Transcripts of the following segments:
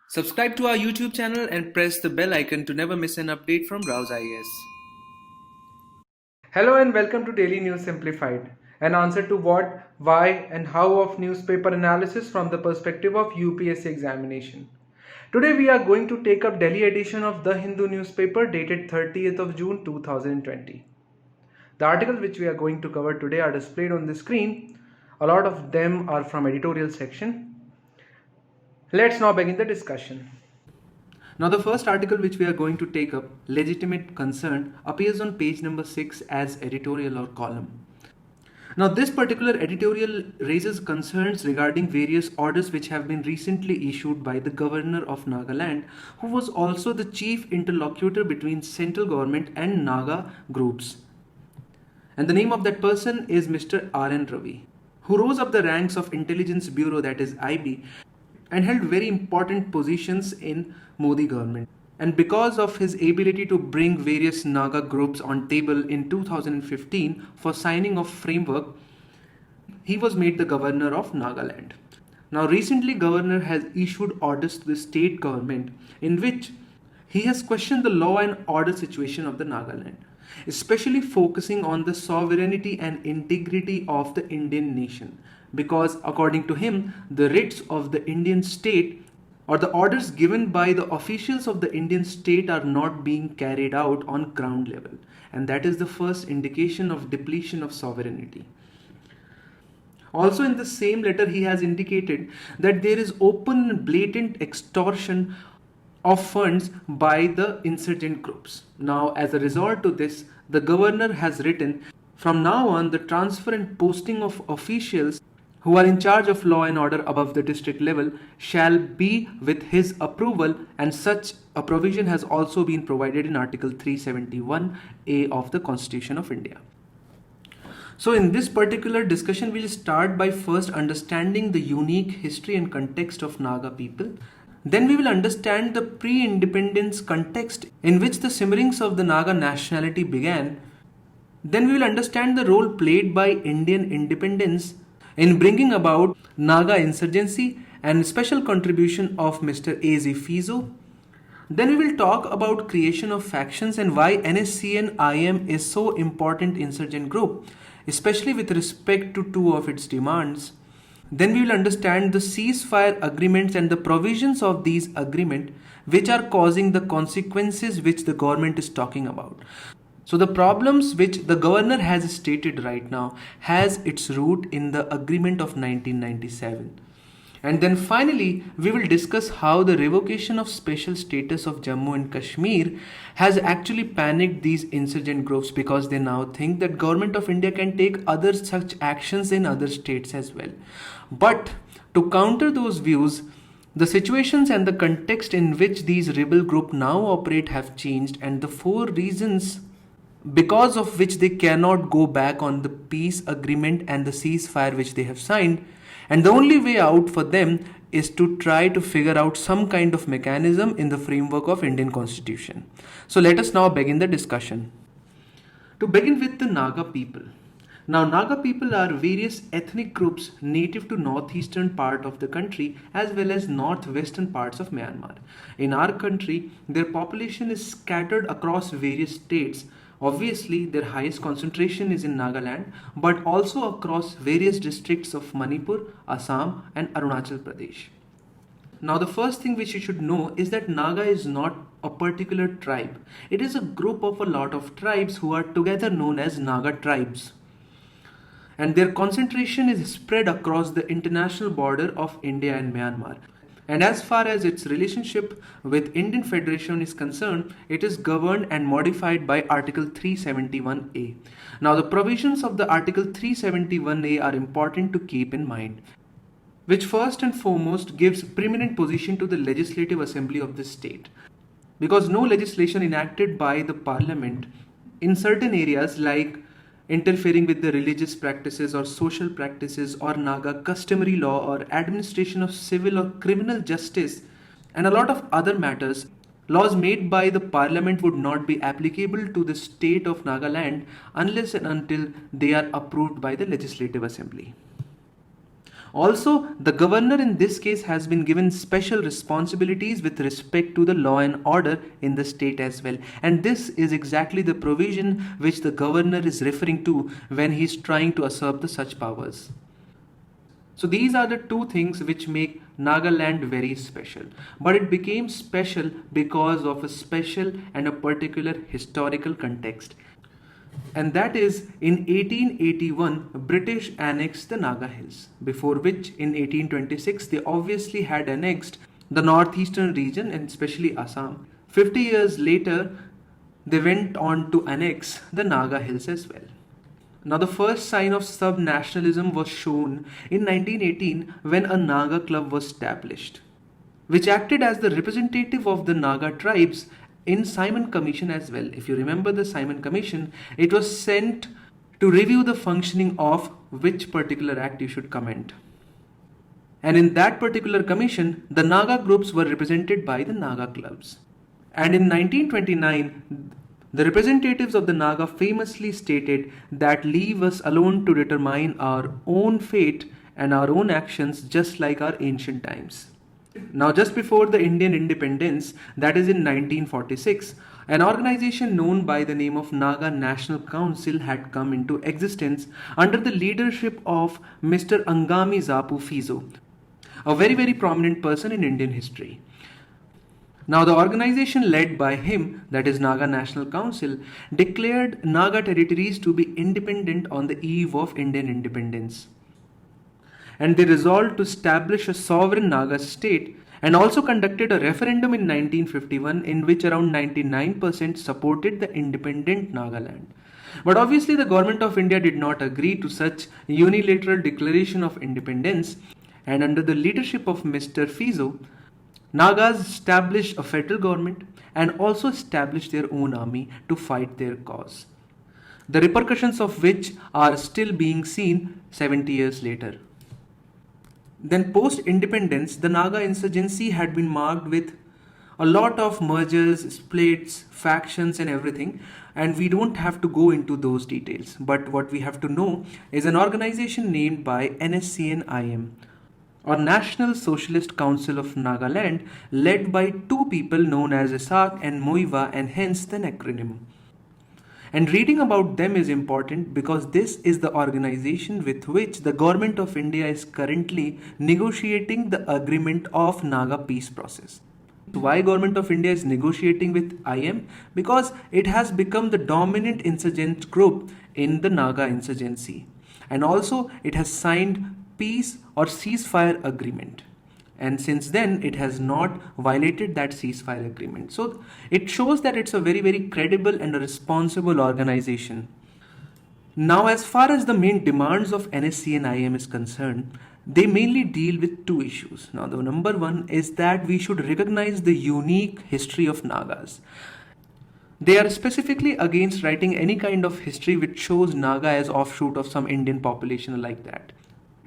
Subscribe to our YouTube channel and press the bell icon to never miss an update from RAU'S. Hello and welcome to Daily News Simplified, an answer to what, why and how of newspaper analysis from the perspective of UPSC examination. Today we are going to take up Delhi edition of The Hindu newspaper dated 30th of June 2020. The articles which we are going to cover today are displayed on the screen. A lot of them are from editorial section. Let's now begin the discussion. Now the first article which we are going to take up, Legitimate Concern, appears on page number 6 as editorial or column. Now this particular editorial raises concerns regarding various orders which have been recently issued by the governor of Nagaland, who was also the chief interlocutor between central government and Naga groups. And the name of that person is Mr. R.N. Ravi, who rose up the ranks of Intelligence Bureau, that is IB, and held very important positions in Modi government. And because of his ability to bring various Naga groups on table in 2015 for signing of framework, he was made the governor of Nagaland. Now recently governor has issued orders to the state government in which he has questioned the law and order situation of the Nagaland, especially focusing on the sovereignty and integrity of the Indian nation. Because according to him, the writs of the Indian state or the orders given by the officials of the Indian state are not being carried out on ground level. And that is the first indication of depletion of sovereignty. Also in the same letter, he has indicated that there is open and blatant extortion of funds by the insurgent groups. Now, as a result to this, the governor has written, from now on, the transfer and posting of officials who are in charge of law and order above the district level shall be with his approval, and such a provision has also been provided in Article 371A of the Constitution of India. So in this particular discussion, we'll start by first understanding the unique history and context of Naga people. Then we will understand the pre-independence context in which the simmerings of the Naga nationality began. Then we will understand the role played by Indian independence in bringing about Naga insurgency and special contribution of Mr. A.Z. Fizo. Then we will talk about creation of factions and why NSC and IM is so important insurgent group, especially with respect to two of its demands. Then we will understand the ceasefire agreements and the provisions of these agreements which are causing the consequences which the government is talking about. So the problems which the governor has stated right now has its root in the agreement of 1997. And then finally, we will discuss how the revocation of special status of Jammu and Kashmir has actually panicked these insurgent groups, because they now think that government of India can take other such actions in other states as well. But to counter those views, the situations and the context in which these rebel groups now operate have changed, and the 4 reasons because of which they cannot go back on the peace agreement and the ceasefire which they have signed. And the only way out for them is to try to figure out some kind of mechanism in the framework of Indian Constitution. So let us now begin the discussion. To begin with the Naga people. Now Naga people are various ethnic groups native to northeastern part of the country as well as northwestern parts of Myanmar. In our country, their population is scattered across various states. Obviously, their highest concentration is in Nagaland, but also across various districts of Manipur, Assam and Arunachal Pradesh. Now the first thing which you should know is that Naga is not a particular tribe. It is a group of a lot of tribes who are together known as Naga tribes. And their concentration is spread across the international border of India and Myanmar. And as far as its relationship with Indian Federation is concerned, it is governed and modified by Article 371A. Now the provisions of the Article 371A are important to keep in mind, which first and foremost gives preeminent position to the Legislative Assembly of the state. Because no legislation enacted by the Parliament in certain areas like interfering with the religious practices or social practices or Naga customary law or administration of civil or criminal justice and a lot of other matters Laws made by the parliament would not be applicable to the state of Nagaland unless and until they are approved by the legislative assembly. Also, the governor in this case has been given special responsibilities with respect to the law and order in the state as well. And this is exactly the provision which the governor is referring to when he is trying to usurp the such powers. So these are the two things which make Nagaland very special. But it became special because of a special and a particular historical context. And that is in 1881, British annexed the Naga Hills, before which in 1826 they obviously had annexed the northeastern region and especially Assam. 50 years later, they went on to annex the Naga Hills as well. Now the first sign of sub-nationalism was shown in 1918 when a Naga club was established, which acted as the representative of the Naga tribes in Simon Commission as well. If you remember the Simon Commission, it was sent to review the functioning of which particular act you should comment. And in that particular commission, the Naga groups were represented by the Naga clubs. And in 1929, the representatives of the Naga famously stated that leave us alone to determine our own fate and our own actions just like our ancient times. Now, just before the Indian independence, that is in 1946, an organization known by the name of Naga National Council had come into existence under the leadership of Mr. Angami Zapu Fizo, a very prominent person in Indian history. Now, the organization led by him, that is Naga National Council, declared Naga territories to be independent on the eve of Indian independence. And they resolved to establish a sovereign Naga state and also conducted a referendum in 1951 in which around 99% supported the independent Nagaland. But obviously the government of India did not agree to such unilateral declaration of independence, and under the leadership of Mr. Fizo, Nagas established a federal government and also established their own army to fight their cause, the repercussions of which are still being seen 70 years later. Then post-independence, the Naga insurgency had been marked with a lot of mergers, splits, factions and everything, and we don't have to go into those details. But what we have to know is an organization named by NSCN-IM, or National Socialist Council of Nagaland, led by two people known as Isak and Muiva, and hence the acronym. And reading about them is important because this is the organization with which the government of India is currently negotiating the agreement of Naga peace process. Why government of India is negotiating with IM? Because it has become the dominant insurgent group in the Naga insurgency. And also it has signed peace or ceasefire agreement. And since then, it has not violated that ceasefire agreement. So it shows that it's a very credible and a responsible organization. Now, as far as the main demands of NSC and IM is concerned, they mainly deal with two issues. Now, the number one is that we should recognize the unique history of Nagas. They are specifically against writing any kind of history which shows Naga as offshoot of some Indian population like that.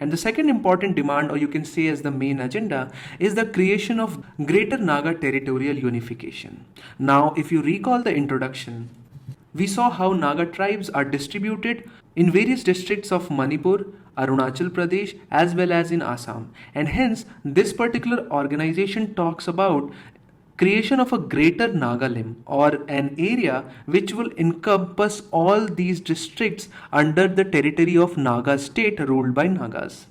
And the second important demand, or you can say as the main agenda, is the creation of Greater Naga territorial unification. Now, if you recall the introduction, we saw how Naga tribes are distributed in various districts of Manipur, Arunachal Pradesh, as well as in Assam. And hence, this particular organization talks about creation of a greater Naga limb, or an area which will encompass all these districts under the territory of Naga state ruled by Nagas.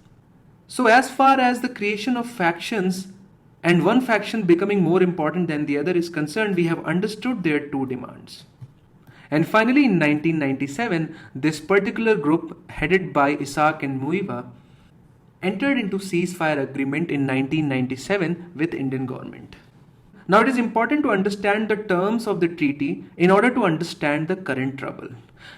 So as far as the creation of factions and one faction becoming more important than the other is concerned, we have understood their two demands. And finally in 1997, this particular group headed by Isak and Muiva entered into ceasefire agreement in 1997 with Indian government. Now it is important to understand the terms of the treaty in order to understand the current trouble.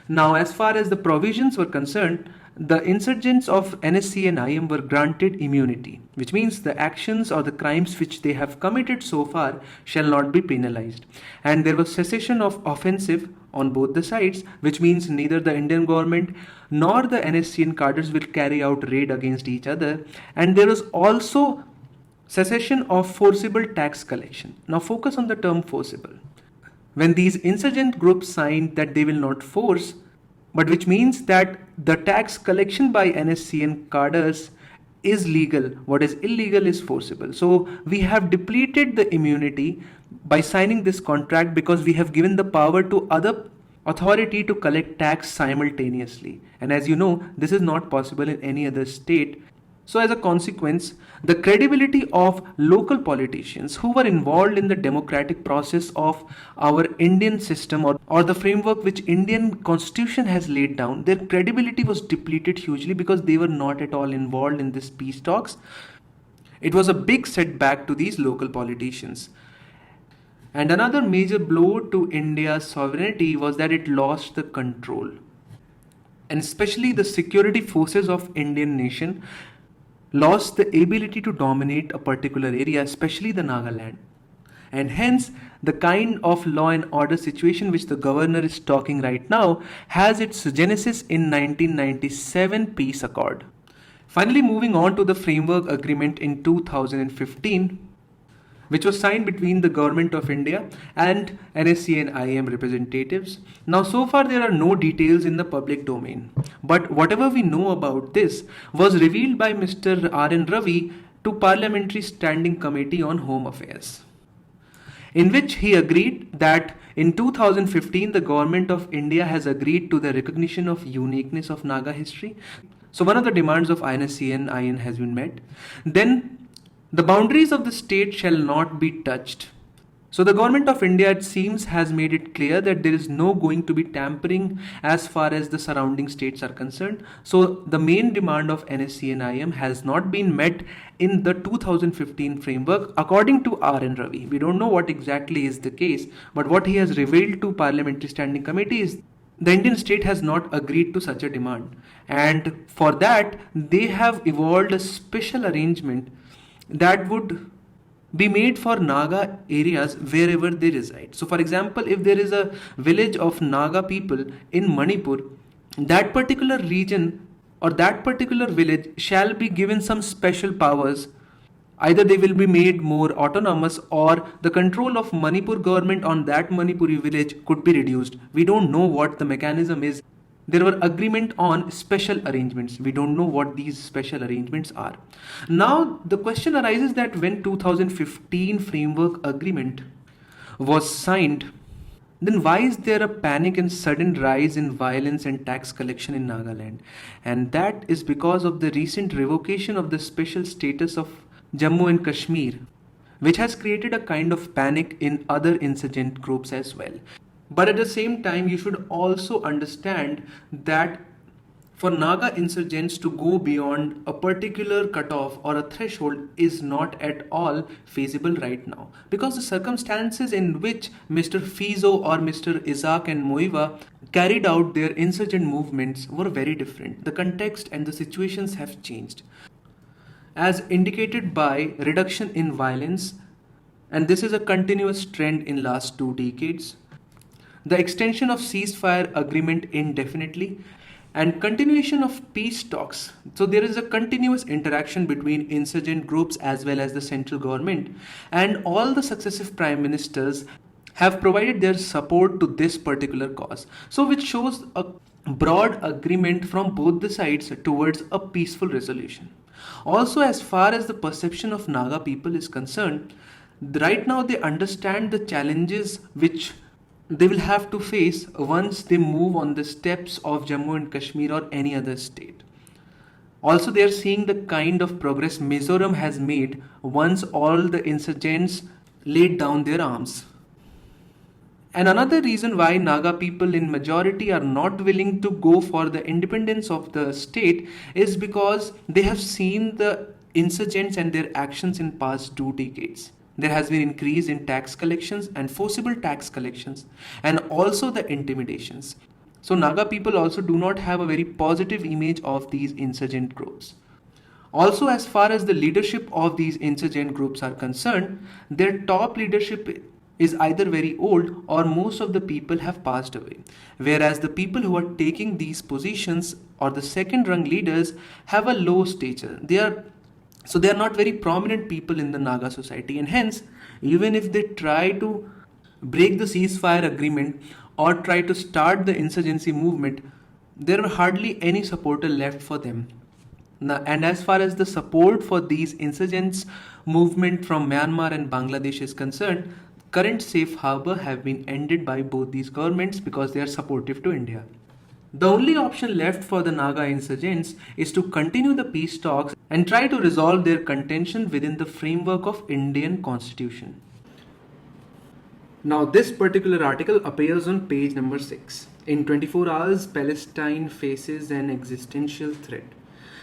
Now as far as the provisions were concerned, the insurgents of NSC and IM were granted immunity, which means the actions or the crimes which they have committed so far shall not be penalized. And there was cessation of offensive on both the sides, which means neither the Indian government nor the NSCN cadres will carry out raid against each other. And there was also cessation of forcible tax collection. Now focus on the term forcible. When these insurgent groups signed that they will not force, but which means that the tax collection by NSCN cadres is legal. What is illegal is forcible. So we have depleted the immunity by signing this contract because we have given the power to other authority to collect tax simultaneously. And as you know, this is not possible in any other state. So as a consequence, the credibility of local politicians who were involved in the democratic process of our Indian system or the framework which Indian constitution has laid down, their credibility was depleted hugely because they were not at all involved in this peace talks. It was a big setback to these local politicians. And another major blow to India's sovereignty was that it lost the control. And especially the security forces of Indian nation lost the ability to dominate a particular area, especially the Nagaland. And hence, the kind of law and order situation which the governor is talking right now has its genesis in 1997 peace accord. Finally, moving on to the framework agreement in 2015, which was signed between the Government of India and NSC and IAM representatives. Now, so far there are no details in the public domain, but whatever we know about this was revealed by Mr. R.N. Ravi to Parliamentary Standing Committee on Home Affairs, in which he agreed that in 2015 the Government of India has agreed to the recognition of uniqueness of Naga history. So one of the demands of NSC and IAM has been met. Then the boundaries of the state shall not be touched. So the Government of India, it seems, has made it clear that there is no going to be tampering as far as the surrounding states are concerned. So the main demand of NSC and IAM has not been met in the 2015 framework according to R.N. Ravi. We don't know what exactly is the case, but what he has revealed to Parliamentary Standing Committee is the Indian state has not agreed to such a demand. And for that, they have evolved a special arrangement that would be made for Naga areas wherever they reside. So for example, if there is a village of Naga people in Manipur, that particular region or that particular village shall be given some special powers. Either they will be made more autonomous or the control of Manipur government on that Manipuri village could be reduced. We don't know what the mechanism is. There were agreement on special arrangements. We don't know what these special arrangements are. Now the question arises that when 2015 framework agreement was signed, then why is there a panic and sudden rise in violence and tax collection in Nagaland? And that is because of the recent revocation of the special status of Jammu and Kashmir, which has created a kind of panic in other insurgent groups as well. But at the same time, you should also understand that for Naga insurgents to go beyond a particular cutoff or a threshold is not at all feasible right now, because the circumstances in which Mr. Fizo or Mr. Isaac and Moiva carried out their insurgent movements were very different. The context and the situations have changed, as indicated by reduction in violence, and this is a continuous trend in last 2 decades. The extension of ceasefire agreement indefinitely and continuation of peace talks. So there is a continuous interaction between insurgent groups as well as the central government, and all the successive prime ministers have provided their support to this particular cause. So which shows a broad agreement from both the sides towards a peaceful resolution. Also, as far as the perception of Naga people is concerned, right now they understand the challenges which they will have to face once they move on the steps of Jammu and Kashmir or any other state. Also, they are seeing the kind of progress Mizoram has made once all the insurgents laid down their arms. And another reason why Naga people in majority are not willing to go for the independence of the state is because they have seen the insurgents and their actions in past 2 decades. There has been increase in tax collections and forcible tax collections, and also the intimidations. So Naga people also do not have a very positive image of these insurgent groups. Also, as far as the leadership of these insurgent groups are concerned, their top leadership is either very old or most of the people have passed away. Whereas the people who are taking these positions or the second rung leaders have a low stature. They are So they are not very prominent people in the Naga society, and hence, even if they try to break the ceasefire agreement or try to start the insurgency movement, there are hardly any supporter left for them. Now, and as far as the support for these insurgents movement from Myanmar and Bangladesh is concerned, current safe harbor have been ended by both these governments because they are supportive to India. The only option left for the Naga insurgents is to continue the peace talks and try to resolve their contention within the framework of Indian constitution. Now, this particular article appears on page number 6. In 24 hours, Palestine faces an existential threat.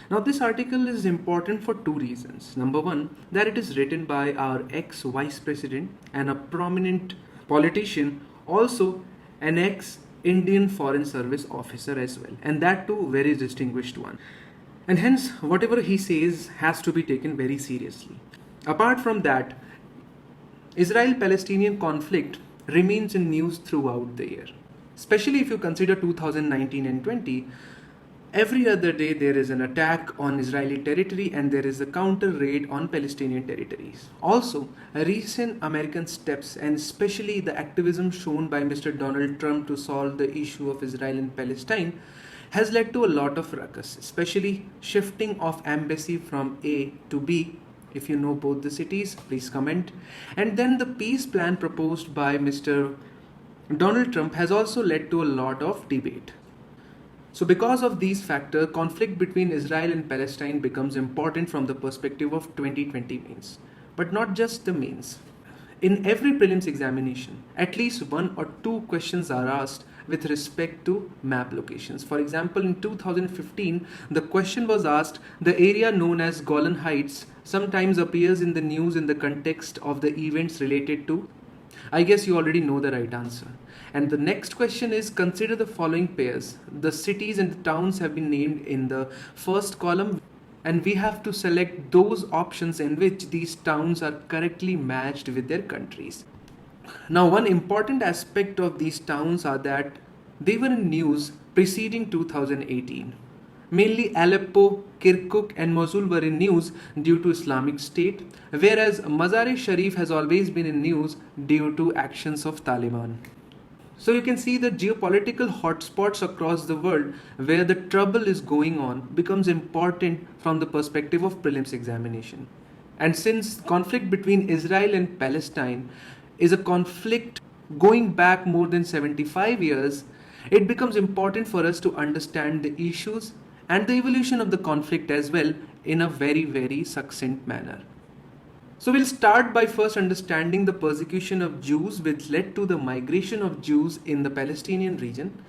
Now, this article is important for two reasons. Number one, that it is written by our ex-vice president and a prominent politician, also an ex-Indian Foreign Service officer as well, and that too very distinguished one. And hence, whatever he says has to be taken very seriously. Apart from that, Israel-Palestinian conflict remains in news throughout the year. Especially if you consider 2019 and 20, every other day there is an attack on Israeli territory and there is a counter raid on Palestinian territories. Also, recent American steps and especially the activism shown by Mr. Donald Trump to solve the issue of Israel and Palestine has led to a lot of ruckus, especially shifting of embassy from A to B. If you know both the cities, please comment. And then the peace plan proposed by Mr. Donald Trump has also led to a lot of debate. So because of these factors, conflict between Israel and Palestine becomes important from the perspective of 2020 mains. But not just the mains. In every prelims examination, at least one or two questions are asked with respect to map locations. For example, in 2015, the question was asked, the area known as Golan Heights sometimes appears in the news in the context of the events related to. I guess you already know the right answer. And the next question is, consider the following pairs. The cities and the towns have been named in the first column, and we have to select those options in which these towns are correctly matched with their countries. Now, one important aspect of these towns are that they were in news preceding 2018. Mainly Aleppo, Kirkuk and Mosul were in news due to Islamic State, whereas Mazar-e-Sharif has always been in news due to actions of Taliban. So you can see the geopolitical hotspots across the world where the trouble is going on becomes important from the perspective of prelims examination. And since conflict between Israel and Palestine is a conflict going back more than 75 years, it becomes important for us to understand the issues and the evolution of the conflict as well in a very, very succinct manner. So we'll start by first understanding the persecution of Jews which led to the migration of Jews in the Palestinian region,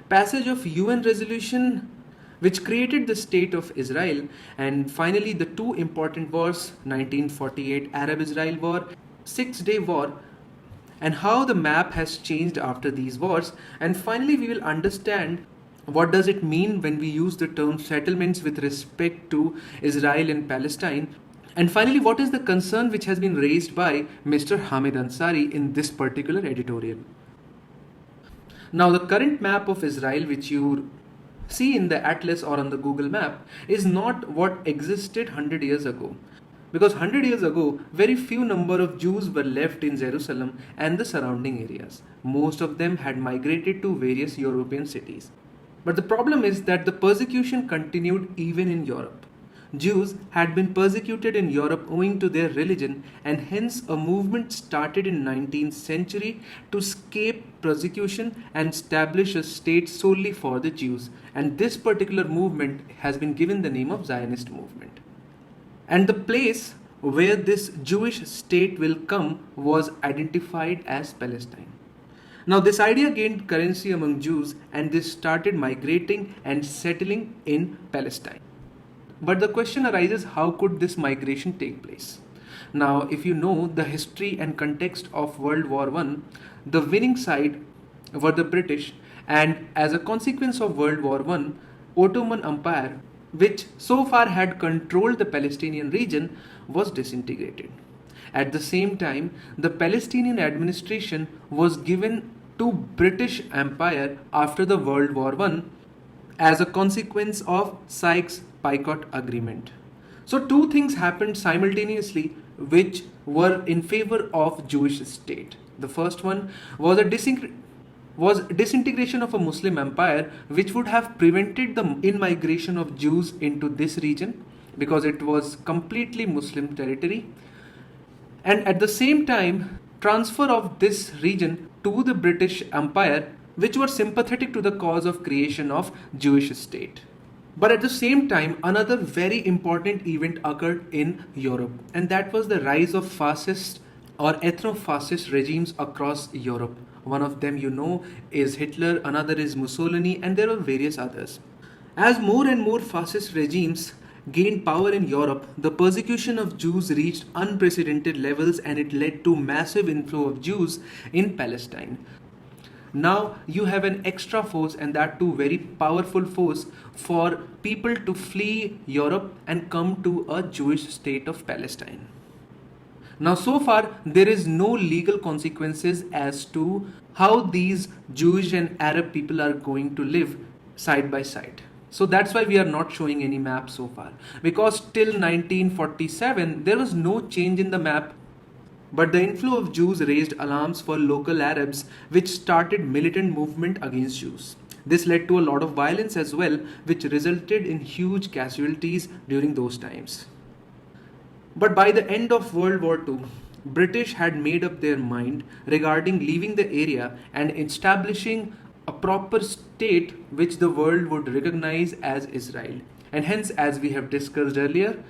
passage of UN resolution which created the state of Israel, and finally the two important wars, 1948 Arab-Israel War, Six-Day War, and how the map has changed after these wars, and finally we will understand what does it mean when we use the term settlements with respect to Israel and Palestine. And finally, what is the concern which has been raised by Mr. Hamid Ansari in this particular editorial? Now, the current map of Israel which you see in the atlas or on the Google map is not what existed 100 years ago. Because 100 years ago, very few number of Jews were left in Jerusalem and the surrounding areas. Most of them had migrated to various European cities. But the problem is that the persecution continued even in Europe. Jews had been persecuted in Europe owing to their religion, and hence a movement started in 19th century to escape persecution and establish a state solely for the Jews. And this particular movement has been given the name of Zionist movement. And the place where this Jewish state will come was identified as Palestine. Now this idea gained currency among Jews and they started migrating and settling in Palestine. But the question arises, how could this migration take place? Now, if you know the history and context of World War I, the winning side were the British, and as a consequence of World War I, Ottoman Empire, which so far had controlled the Palestinian region, was disintegrated. At the same time, the Palestinian administration was given to British Empire after the World War I as a consequence of Sykes-Picot Agreement. So two things happened simultaneously which were in favor of Jewish state. The first one was disintegration of a Muslim empire, which would have prevented the in-migration of Jews into this region because it was completely Muslim territory, and at the same time transfer of this region to the British Empire, which were sympathetic to the cause of creation of Jewish state. But at the same time, another very important event occurred in Europe, and that was the rise of fascist or ethno-fascist regimes across Europe. One of them you know is Hitler, another is Mussolini, and there are various others. As more and more fascist regimes gained power in Europe, the persecution of Jews reached unprecedented levels and it led to massive inflow of Jews in Palestine. Now you have an extra force, and that too very powerful force, for people to flee Europe and come to a Jewish state of Palestine. Now so far there is no legal consequences as to how these Jewish and Arab people are going to live side by side. So that's why we are not showing any map so far, because till 1947 there was no change in the map. But the inflow of Jews raised alarms for local Arabs, which started militant movement against Jews. This led to a lot of violence as well, which resulted in huge casualties during those times. But by the end of World War II, British had made up their mind regarding leaving the area and establishing a proper state which the world would recognize as Israel. And hence, as we have discussed earlier,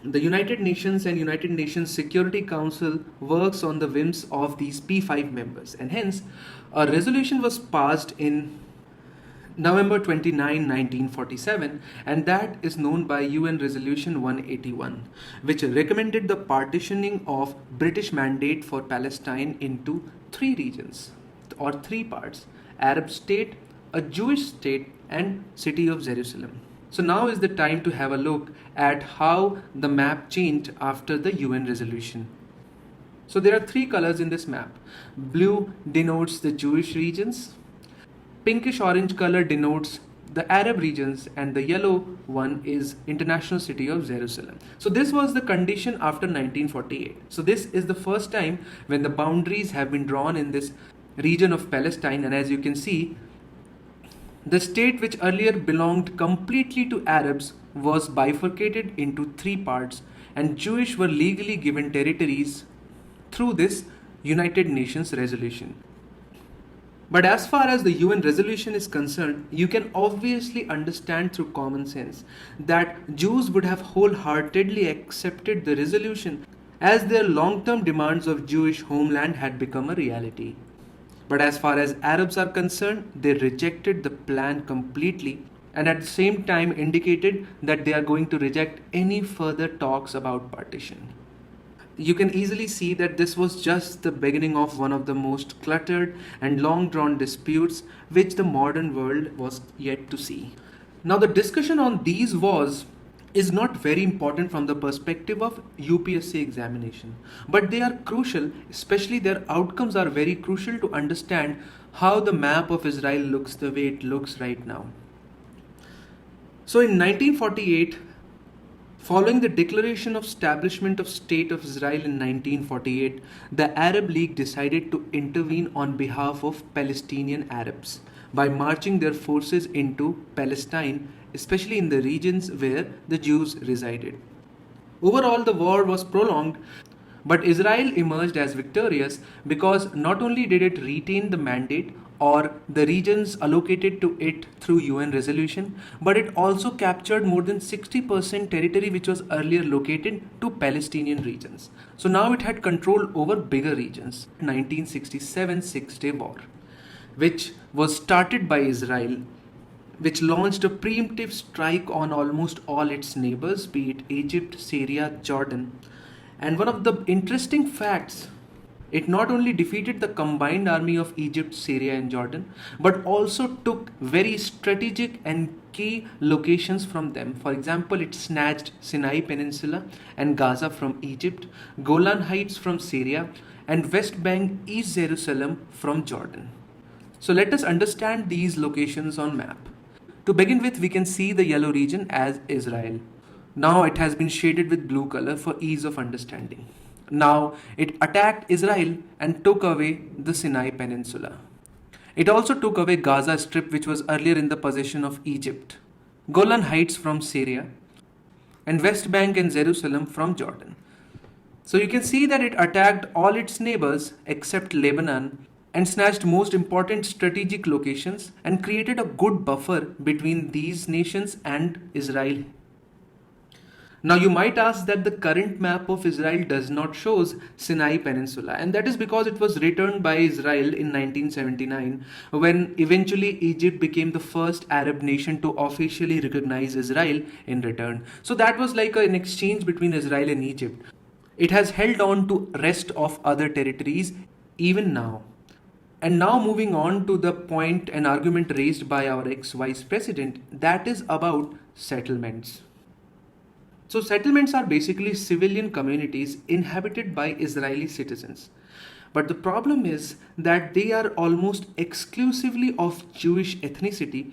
the United Nations and United Nations Security Council works on the whims of these P5 members, and hence a resolution was passed in November 29, 1947, and that is known by UN Resolution 181, which recommended the partitioning of British Mandate for Palestine into three regions or three parts: Arab state, a Jewish state, and city of Jerusalem. So now is the time to have a look at how the map changed after the UN resolution. So there are three colors in this map. Blue denotes the Jewish regions, pinkish orange color denotes the Arab regions, and the yellow one is International City of Jerusalem. So this was the condition after 1948. So this is the first time when the boundaries have been drawn in this region of Palestine, and as you can see, the state which earlier belonged completely to Arabs was bifurcated into three parts, and Jewish were legally given territories through this United Nations resolution. But as far as the UN resolution is concerned, you can obviously understand through common sense that Jews would have wholeheartedly accepted the resolution as their long-term demands of Jewish homeland had become a reality. But as far as Arabs are concerned, they rejected the plan completely, and at the same time indicated that they are going to reject any further talks about partition. You can easily see that this was just the beginning of one of the most cluttered and long-drawn disputes which the modern world was yet to see. Now the discussion on these wars is not very important from the perspective of UPSC examination, but they are crucial, especially their outcomes are very crucial to understand how the map of Israel looks the way it looks right now. So in 1948, following the declaration of establishment of State of Israel in 1948, the Arab League decided to intervene on behalf of Palestinian Arabs by marching their forces into Palestine, especially in the regions where the Jews resided. Overall, the war was prolonged, but Israel emerged as victorious because not only did it retain the mandate or the regions allocated to it through UN resolution, but it also captured more than 60% territory which was earlier located to Palestinian regions. So now it had control over bigger regions. 1967 Six-Day War, which was started by Israel, which launched a preemptive strike on almost all its neighbors, be it Egypt, Syria, Jordan. And one of the interesting facts, it not only defeated the combined army of Egypt, Syria and Jordan, but also took very strategic and key locations from them. For example, it snatched Sinai Peninsula and Gaza from Egypt, Golan Heights from Syria, and West Bank, East Jerusalem from Jordan. So let us understand these locations on map. To begin with, we can see the yellow region as Israel. Now it has been shaded with blue color for ease of understanding. Now it attacked Israel and took away the Sinai Peninsula. It also took away Gaza Strip, which was earlier in the possession of Egypt, Golan Heights from Syria, and West Bank and Jerusalem from Jordan. So you can see that it attacked all its neighbors except Lebanon and snatched most important strategic locations and created a good buffer between these nations and Israel. Now you might ask that the current map of Israel does not shows Sinai Peninsula, and that is because it was returned by Israel in 1979 when eventually Egypt became the first Arab nation to officially recognize Israel in return. So that was like an exchange between Israel and Egypt. It has held on to rest of other territories even now. And now moving on to the point and argument raised by our ex-vice president, that is about settlements. So settlements are basically civilian communities inhabited by Israeli citizens. But the problem is that they are almost exclusively of Jewish ethnicity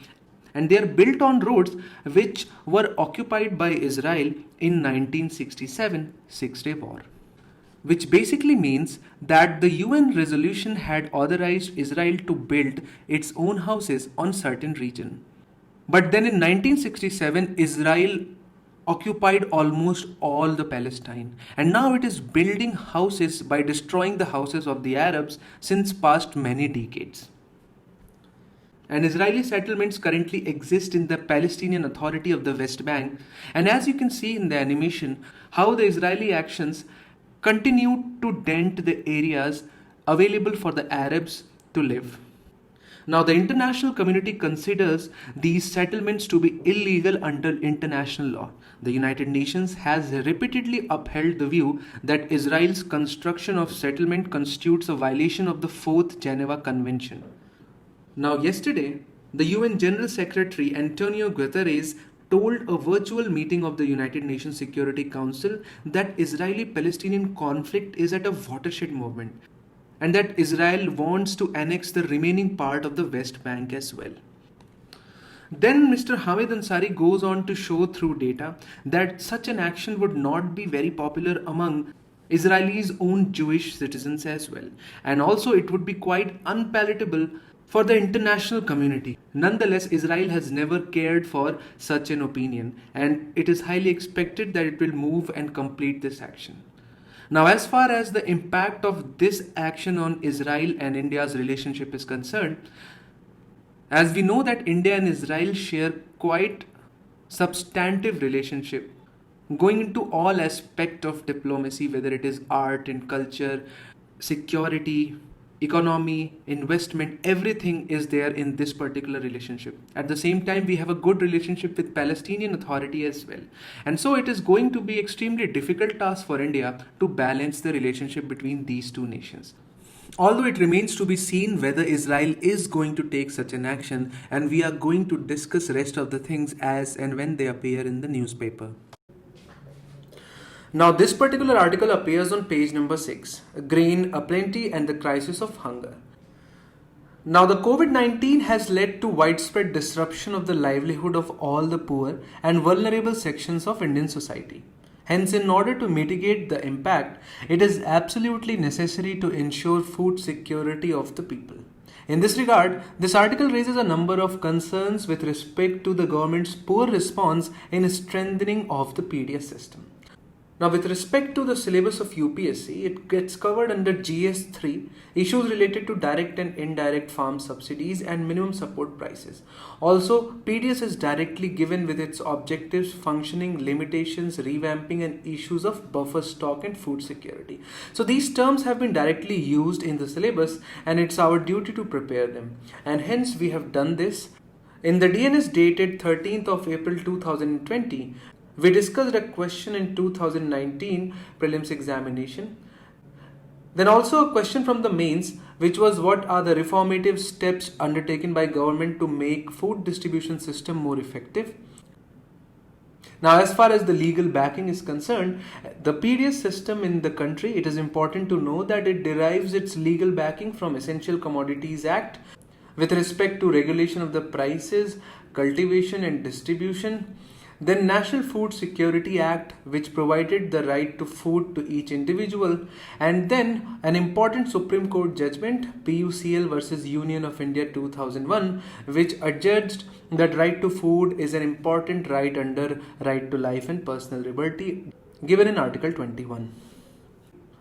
and they are built on roads which were occupied by Israel in 1967 Six-Day War. Which basically means that the UN resolution had authorized Israel to build its own houses on certain region. But then in 1967, Israel occupied almost all the Palestine, and now it is building houses by destroying the houses of the Arabs since past many decades. And Israeli settlements currently exist in the Palestinian Authority of the West Bank, and as you can see in the animation, how the Israeli actions continue to dent the areas available for the Arabs to live. Now, the international community considers these settlements to be illegal under international law. The United Nations has repeatedly upheld the view that Israel's construction of settlement constitutes a violation of the 4th Geneva Convention. Now, yesterday, the UN General Secretary Antonio Guterres told a virtual meeting of the United Nations Security Council that Israeli-Palestinian conflict is at a watershed moment, and that Israel wants to annex the remaining part of the West Bank as well. Then Mr. Hamid Ansari goes on to show through data that such an action would not be very popular among Israelis' own Jewish citizens as well, and also it would be quite unpalatable for the international community. Nonetheless, Israel has never cared for such an opinion, and it is highly expected that it will move and complete this action. Now, as far as the impact of this action on Israel and India's relationship is concerned, as we know that India and Israel share quite substantive relationship, going into all aspect of diplomacy, whether it is art and culture, security, economy, investment, everything is there in this particular relationship. At the same time, we have a good relationship with Palestinian Authority as well. And so it is going to be extremely difficult task for India to balance the relationship between these two nations. Although it remains to be seen whether Israel is going to take such an action, and we are going to discuss rest of the things as and when they appear in the newspaper. Now, this particular article appears on page number 6, Grain Aplenty and the Crisis of Hunger. Now, the COVID-19 has led to widespread disruption of the livelihood of all the poor and vulnerable sections of Indian society. Hence, in order to mitigate the impact, it is absolutely necessary to ensure food security of the people. In this regard, this article raises a number of concerns with respect to the government's poor response in strengthening of the PDS system. Now, with respect to the syllabus of UPSC, it gets covered under GS3, issues related to direct and indirect farm subsidies and minimum support prices. Also, PDS is directly given with its objectives, functioning, limitations, revamping, and issues of buffer stock and food security. So these terms have been directly used in the syllabus, and it's our duty to prepare them. And hence we have done this. In the DNS dated 13th of April 2020, we discussed a question in 2019 prelims examination. Then also a question from the mains, which was what are the reformative steps undertaken by government to make food distribution system more effective. Now, as far as the legal backing is concerned, the PDS system in the country, it is important to know that it derives its legal backing from Essential Commodities Act with respect to regulation of the prices, cultivation and distribution. Then National Food Security Act, which provided the right to food to each individual, and then an important Supreme Court judgment, PUCL versus Union of India 2001, which adjudged that right to food is an important right under right to life and personal liberty given in Article 21.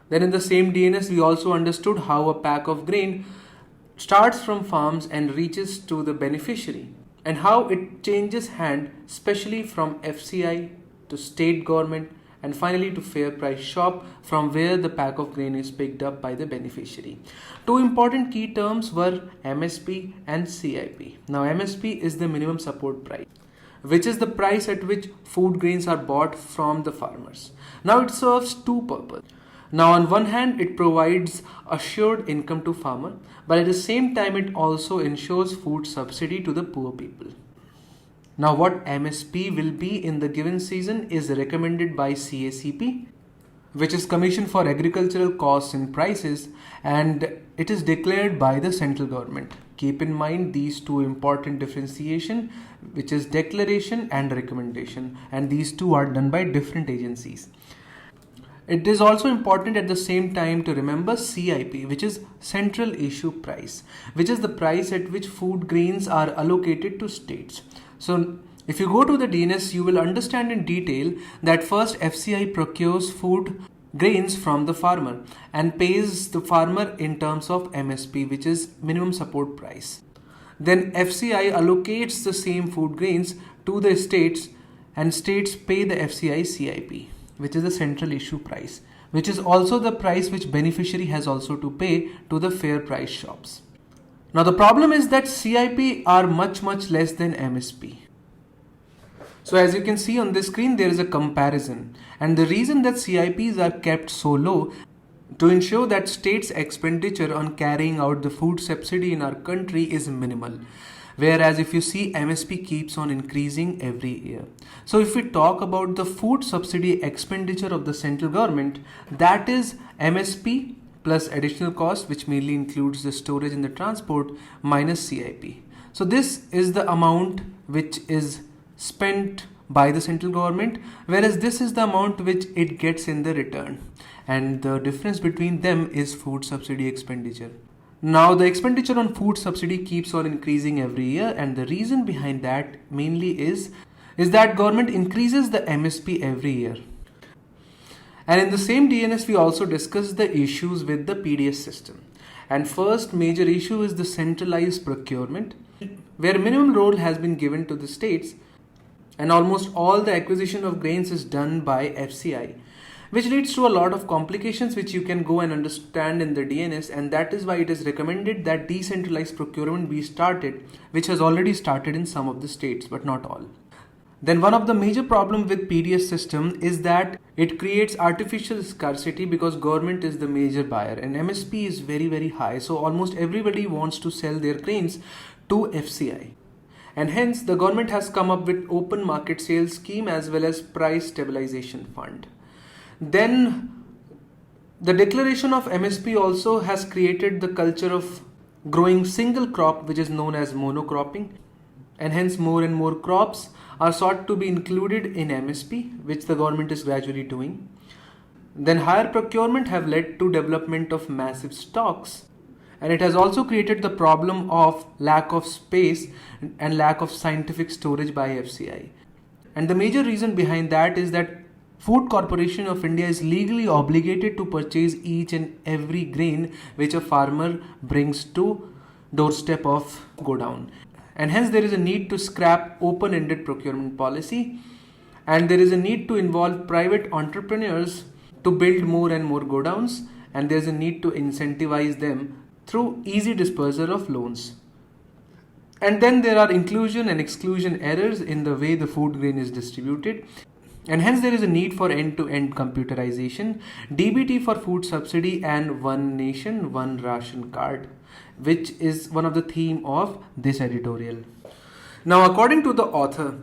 Then in the same DNS, we also understood how a pack of grain starts from farms and reaches to the beneficiary, and how it changes hand, especially from FCI to state government and finally to fair price shop, from where the pack of grain is picked up by the beneficiary. Two important key terms were MSP and CIP. Now MSP is the minimum support price, which is the price at which food grains are bought from the farmers. Now it serves two purposes. Now on one hand, it provides assured income to farmer, but at the same time it also ensures food subsidy to the poor people. Now what MSP will be in the given season is recommended by CACP, which is Commission for Agricultural Costs and Prices, and it is declared by the central government. Keep in mind these two important differentiation, which is declaration and recommendation, and these two are done by different agencies. It is also important at the same time to remember CIP, which is Central Issue Price, which is the price at which food grains are allocated to states. So if you go to the DNS, you will understand in detail that first FCI procures food grains from the farmer and pays the farmer in terms of MSP, which is minimum support price. Then FCI allocates the same food grains to the states, and states pay the FCI CIP, which is the central issue price, which is also the price which beneficiary has also to pay to the fair price shops. Now the problem is that CIP are much less than MSP. So as you can see on this screen, there is a comparison, and the reason that CIPs are kept so low to ensure that states' expenditure on carrying out the food subsidy in our country is minimal. Whereas if you see, MSP keeps on increasing every year. So if we talk about the food subsidy expenditure of the central government, that is MSP plus additional cost, which mainly includes the storage and the transport, minus CIP. So this is the amount which is spent by the central government, whereas this is the amount which it gets in the return, and the difference between them is food subsidy expenditure. Now the expenditure on food subsidy keeps on increasing every year, and the reason behind that mainly is that government increases the MSP every year. And in the same DNS, we also discussed the issues with the PDS system. And first major issue is the centralized procurement, where minimum role has been given to the states, and almost all the acquisition of grains is done by FCI, which leads to a lot of complications which you can go and understand in the DNS, and that is why it is recommended that decentralized procurement be started, which has already started in some of the states but not all. Then one of the major problem with PDS system is that it creates artificial scarcity because government is the major buyer and MSP is very high, so almost everybody wants to sell their grains to FCI. And hence the government has come up with open market sales scheme as well as price stabilization fund. Then the declaration of MSP also has created the culture of growing single crop, which is known as monocropping, and hence more and more crops are sought to be included in MSP, which the government is gradually doing. Then higher procurement have led to development of massive stocks, and it has also created the problem of lack of space and lack of scientific storage by FCI. And the major reason behind that is that Food Corporation of India is legally obligated to purchase each and every grain which a farmer brings to doorstep of godown. And hence there is a need to scrap open-ended procurement policy, and there is a need to involve private entrepreneurs to build more and more godowns, and there is a need to incentivize them through easy dispersal of loans. And then there are inclusion and exclusion errors in the way the food grain is distributed, and hence there is a need for end-to-end computerization, DBT for food subsidy, and one nation, one ration card, which is one of the theme of this editorial. Now according to the author,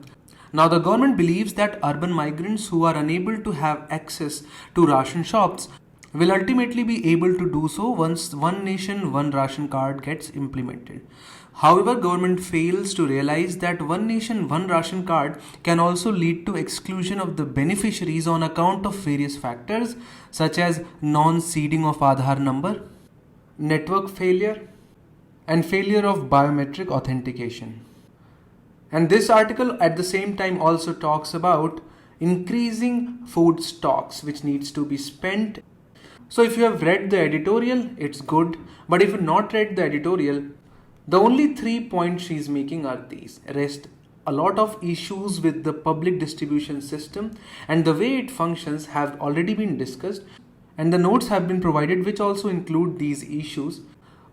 now the government believes that urban migrants who are unable to have access to ration shops will ultimately be able to do so once one nation, one ration card gets implemented. However, government fails to realize that one nation, one ration card can also lead to exclusion of the beneficiaries on account of various factors such as non-seeding of Aadhaar number, network failure, and failure of biometric authentication. And this article at the same time also talks about increasing food stocks which needs to be spent. So if you have read the editorial, it's good. But if you have not read the editorial, the only 3 points she is making are these. Rest a lot of issues with the public distribution system and the way it functions have already been discussed, and the notes have been provided which also include these issues.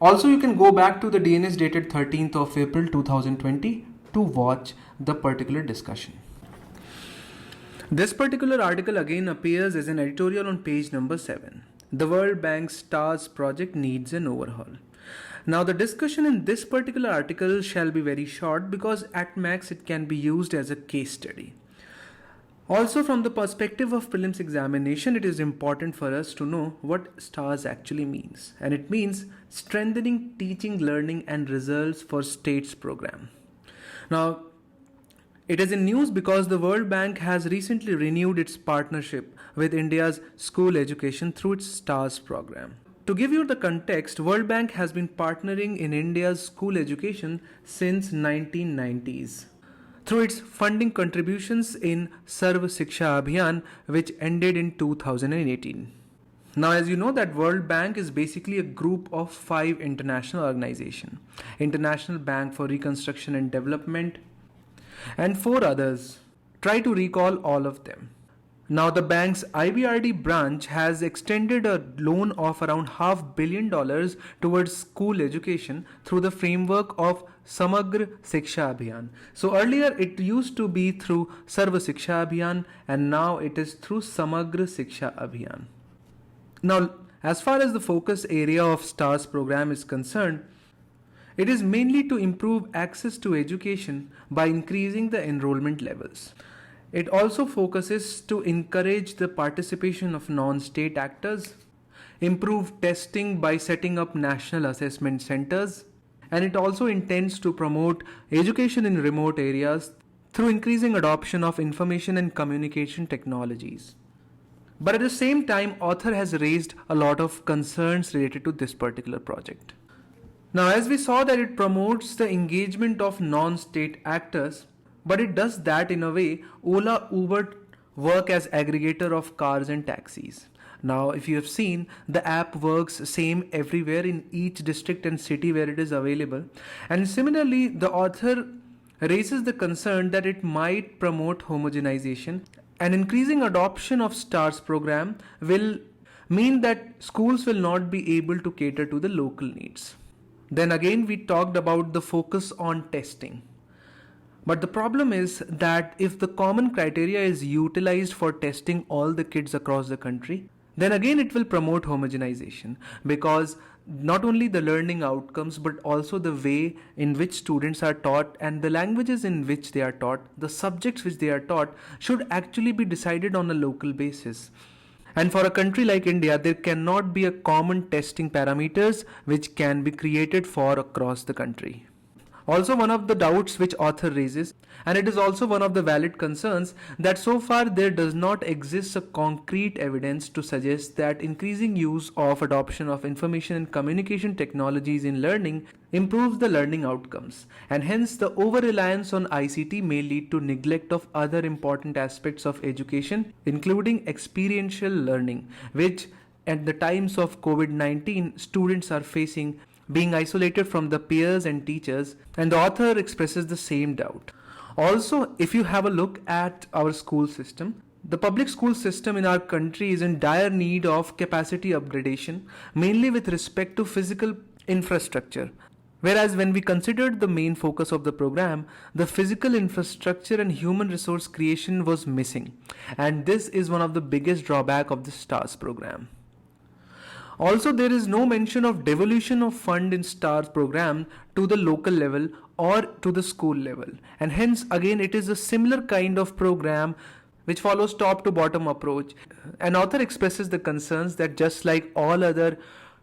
Also, you can go back to the DNS dated 13th of April 2020 to watch the particular discussion. This particular article again appears as an editorial on page number 7. The World Bank's STARS project needs an overhaul. Now the discussion in this particular article shall be very short because at max it can be used as a case study. Also, from the perspective of prelims examination, it is important for us to know what STARS actually means. And it means Strengthening Teaching, Learning and Results for States Program. Now, it is in news because the World Bank has recently renewed its partnership with India's school education through its STARS program. To give you the context, World Bank has been partnering in India's school education since 1990s through its funding contributions in Sarv Shiksha Abhiyan, which ended in 2018. Now, as you know, that World Bank is basically a group of 5 international organizations: International Bank for Reconstruction and Development, and 4 others. Try to recall all of them. Now, the bank's IBRD branch has extended a loan of around $500 million towards school education through the framework of Samagra Shiksha Abhiyan. So earlier it used to be through Sarva Shiksha Abhiyan, and now it is through Samagra Shiksha Abhiyan. Now, as far as the focus area of STARS program is concerned, it is mainly to improve access to education by increasing the enrollment levels. It also focuses to encourage the participation of non-state actors, improve testing by setting up national assessment centers, and it also intends to promote education in remote areas through increasing adoption of information and communication technologies. But at the same time, author has raised a lot of concerns related to this particular project. Now, as we saw that it promotes the engagement of non-state actors, but it does that in a way Ola, Uber work as aggregator of cars and taxis. Now, if you have seen, the app works same everywhere in each district and city where it is available. And similarly, the author raises the concern that it might promote homogenization, and increasing adoption of STARS program will mean that schools will not be able to cater to the local needs. Then again, we talked about the focus on testing. But the problem is that if the common criteria is utilized for testing all the kids across the country, then again it will promote homogenization, because not only the learning outcomes but also the way in which students are taught and the languages in which they are taught, the subjects which they are taught should actually be decided on a local basis. And for a country like India, there cannot be a common testing parameters which can be created for across the country. Also, one of the doubts which author raises, and it is also one of the valid concerns, that so far there does not exist a concrete evidence to suggest that increasing use of adoption of information and communication technologies in learning improves the learning outcomes, and hence the over-reliance on ICT may lead to neglect of other important aspects of education, including experiential learning, which at the times of COVID-19 students are facing, being isolated from the peers and teachers, and the author expresses the same doubt. Also, if you have a look at our school system, the public school system in our country is in dire need of capacity upgradation, mainly with respect to physical infrastructure. Whereas when we considered the main focus of the program, the physical infrastructure and human resource creation was missing, and this is one of the biggest drawback of the STARS program. Also, there is no mention of devolution of fund in STARS program to the local level or to the school level, and hence again it is a similar kind of program which follows top to bottom approach. An author expresses the concerns that just like all other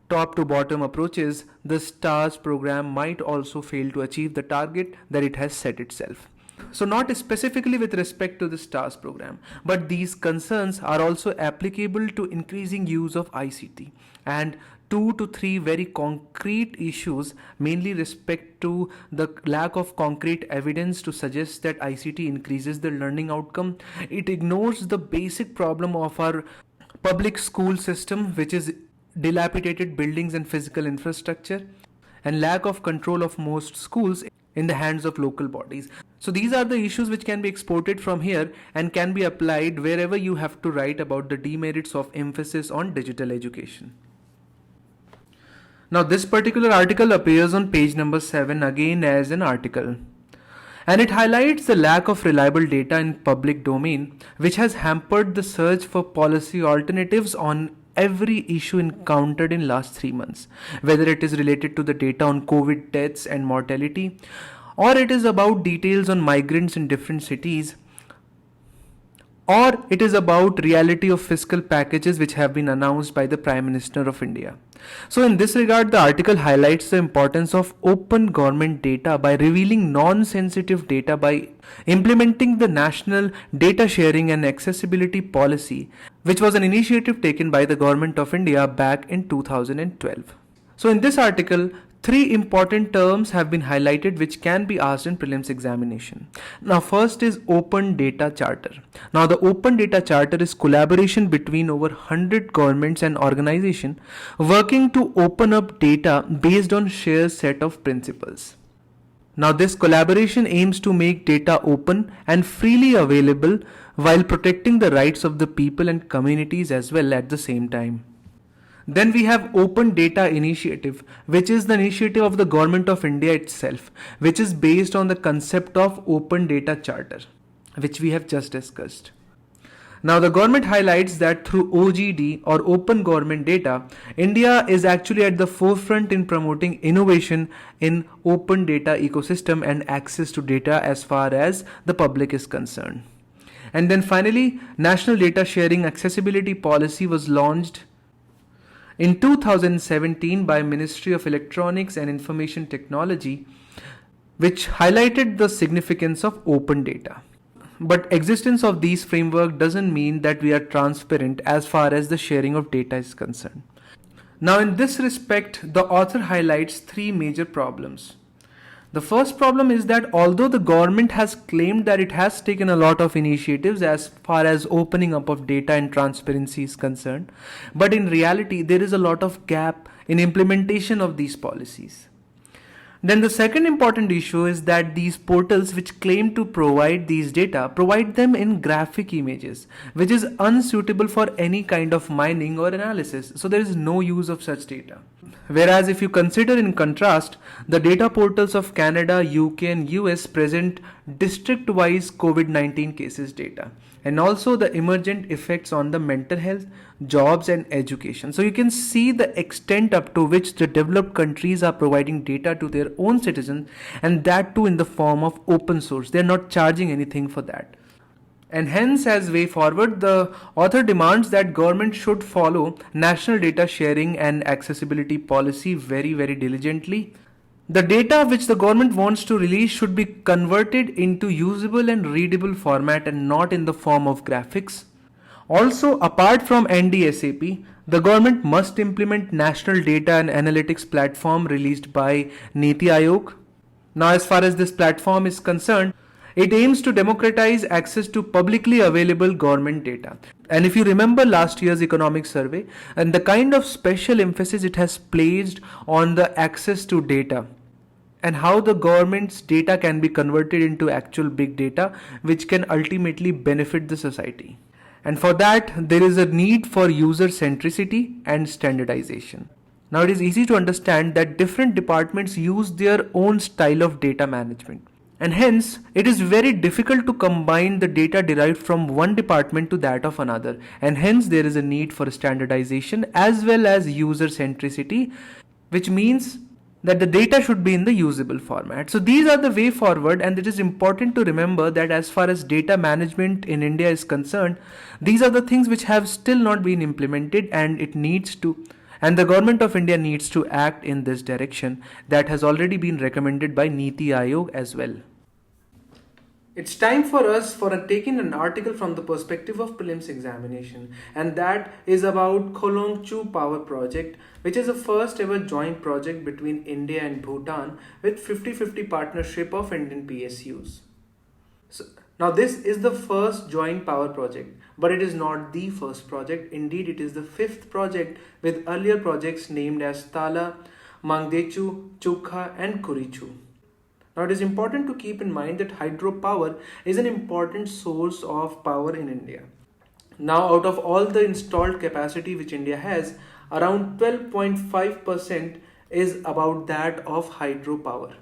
top to bottom approaches, the STARS program might also fail to achieve the target that it has set itself. So not specifically with respect to the STARS program, but these concerns are also applicable to increasing use of ICT, and 2 to 3 very concrete issues mainly respect to the lack of concrete evidence to suggest that ICT increases the learning outcome. It ignores the basic problem of our public school system, which is dilapidated buildings and physical infrastructure, and lack of control of most schools in the hands of local bodies. So these are the issues which can be exported from here and can be applied wherever you have to write about the demerits of emphasis on digital education. Now this particular article appears on page number 7 again as an article, and it highlights the lack of reliable data in public domain, which has hampered the search for policy alternatives on every issue encountered in last 3 months, whether it is related to the data on COVID deaths and mortality, or it is about details on migrants in different cities, or it is about reality of fiscal packages which have been announced by the Prime Minister of India. So in this regard, the article highlights the importance of open government data by revealing non-sensitive data by implementing the National Data Sharing and Accessibility Policy, which was an initiative taken by the Government of India back in 2012. So in this article, 3 important terms have been highlighted which can be asked in prelims examination. Now first is Open Data Charter. Now the Open Data Charter is collaboration between over 100 governments and organizations working to open up data based on shared set of principles. Now this collaboration aims to make data open and freely available while protecting the rights of the people and communities as well at the same time. Then we have Open Data Initiative, which is the initiative of the Government of India itself, which is based on the concept of Open Data Charter, which we have just discussed. Now the government highlights that through OGD or Open Government Data, India is actually at the forefront in promoting innovation in open data ecosystem and access to data as far as the public is concerned. And then finally, National Data Sharing Accessibility Policy was launched in 2017 by Ministry of Electronics and Information Technology, which highlighted the significance of open data. But existence of these framework doesn't mean that we are transparent as far as the sharing of data is concerned. Now in this respect, the author highlights 3 major problems. The first problem is that although the government has claimed that it has taken a lot of initiatives as far as opening up of data and transparency is concerned, but in reality there is a lot of gap in implementation of these policies. Then the second important issue is that these portals which claim to provide these data provide them in graphic images, which is unsuitable for any kind of mining or analysis. So there is no use of such data. Whereas if you consider in contrast, the data portals of Canada, UK and US present district-wise COVID-19 cases data, and also the emergent effects on the mental health, jobs and education. So you can see the extent up to which the developed countries are providing data to their own citizens, and that too in the form of open source. They are not charging anything for that. And hence, as way forward, the author demands that government should follow National Data Sharing and Accessibility Policy very, very diligently. The data which the government wants to release should be converted into usable and readable format and not in the form of graphics. Also, apart from NDSAP, the government must implement National Data and Analytics Platform released by Niti Aayog. Now, as far as this platform is concerned, it aims to democratize access to publicly available government data. And if you remember last year's economic survey and the kind of special emphasis it has placed on the access to data and how the government's data can be converted into actual big data, which can ultimately benefit the society. And for that, there is a need for user centricity and standardization. Now, it is easy to understand that different departments use their own style of data management. And hence, it is very difficult to combine the data derived from one department to that of another. And hence, there is a need for standardization as well as user centricity, which means that the data should be in the usable format. So these are the way forward, and it is important to remember that as far as data management in India is concerned, these are the things which have still not been implemented, and And the government of India needs to act in this direction that has already been recommended by Niti Aayog as well. It's time for us for taking an article from the perspective of prelims examination, and that is about Kholongchu Power Project, which is a first ever joint project between India and Bhutan with 50-50 partnership of Indian PSUs. Now this is the first joint power project, but it is not the first project. Indeed, it is the fifth project, with earlier projects named as Tala, Mangdechu, Chukha and Kurichu. Now it is important to keep in mind that hydropower is an important source of power in India. Now out of all the installed capacity which India has, around 12.5% is about that of hydropower.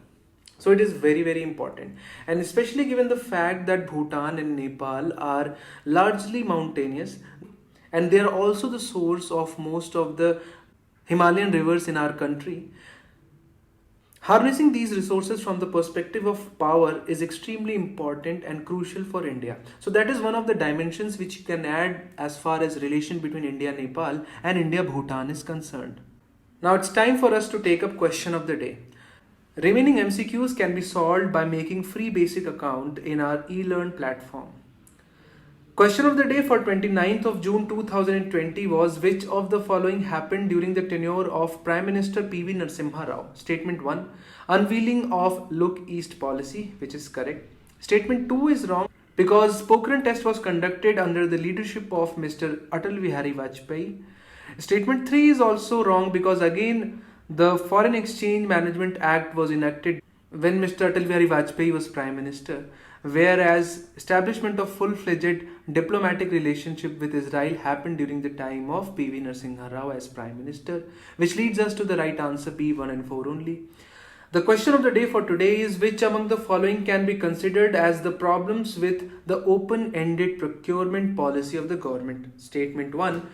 So it is very important, and especially given the fact that Bhutan and Nepal are largely mountainous, and they are also the source of most of the Himalayan rivers in our country. Harnessing these resources from the perspective of power is extremely important and crucial for India. So that is one of the dimensions which you can add as far as relation between India Nepal and India Bhutan is concerned. Now it's time for us to take up question of the day. Remaining MCQs can be solved by making free basic account in our ELEARN platform. Question of the day for 29th of June 2020 was, which of the following happened during the tenure of Prime Minister P.V. Narasimha Rao? Statement 1, unveiling of Look East policy, which is correct. Statement 2 is wrong because Pokhran test was conducted under the leadership of Mr. Atal Bihari Vajpayee. Statement 3 is also wrong because again the Foreign Exchange Management Act was enacted when Mr. Atal Bihari Vajpayee was Prime Minister, whereas establishment of full-fledged diplomatic relationship with Israel happened during the time of P.V. Narasimha Rao as Prime Minister, which leads us to the right answer B, 1 and 4 only. The question of the day for today is, which among the following can be considered as the problems with the open-ended procurement policy of the government? Statement 1,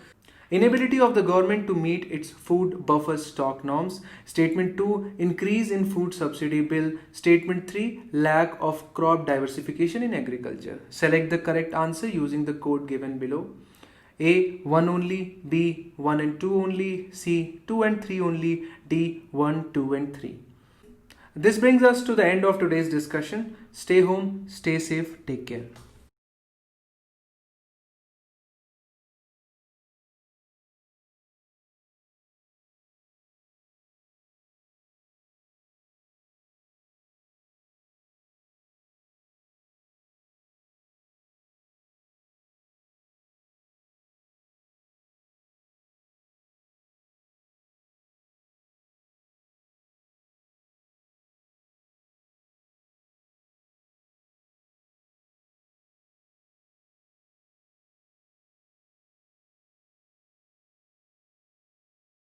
inability of the government to meet its food buffer stock norms. Statement 2, increase in food subsidy bill. Statement 3, lack of crop diversification in agriculture. Select the correct answer using the code given below. A, 1 only. B, 1 and 2 only. C, 2 and 3 only. D, 1, 2 and 3. This brings us to the end of today's discussion. Stay home, stay safe, take care.